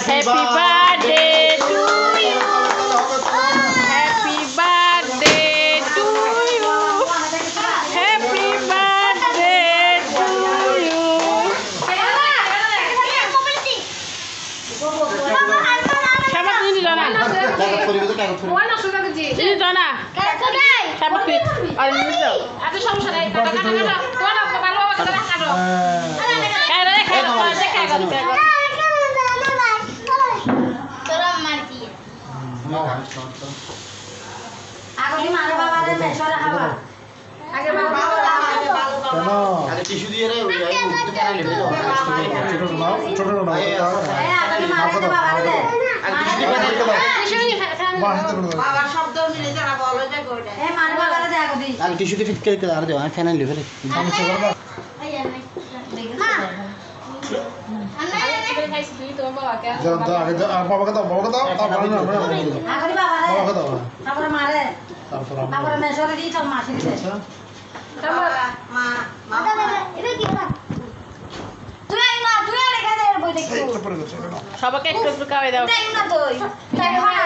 Happy birthday to you. Happy birthday to you. Happy birthday to you. Siapa ini Dona? Ini Dona. Siapa sih? Oh ini tuh. Ada sama saya. Kata. Tuan apa malu apa kata kado? Kado. Aku di mana bawa deh, suara apa? Agar bawa. আগে tissue দিয়ে রে ওই মুখটা কেন নেবে তো ছোট নাও aku di mana bawa deh. আগে টিস্যু দিয়ে বাবা শব্দ মিলে যারা বলে যে গোটা mana bawa deh aku di. আগে টিস্যু দিয়ে ফিট করে আর দাও আমি ফ্যান আনলি ফেলে বাবাকে দাও তারপরে না Aku di bawa deh. বাবাকে দাও Tampar mare. তারপর Tampar mesore di tong masih di. মা Tuh yang rekha deh boy dekho. পড়ে গেছে সবাইকে একটু একটু খাওয়াই দাও Tuh yang na tuh. Tuh yang mana?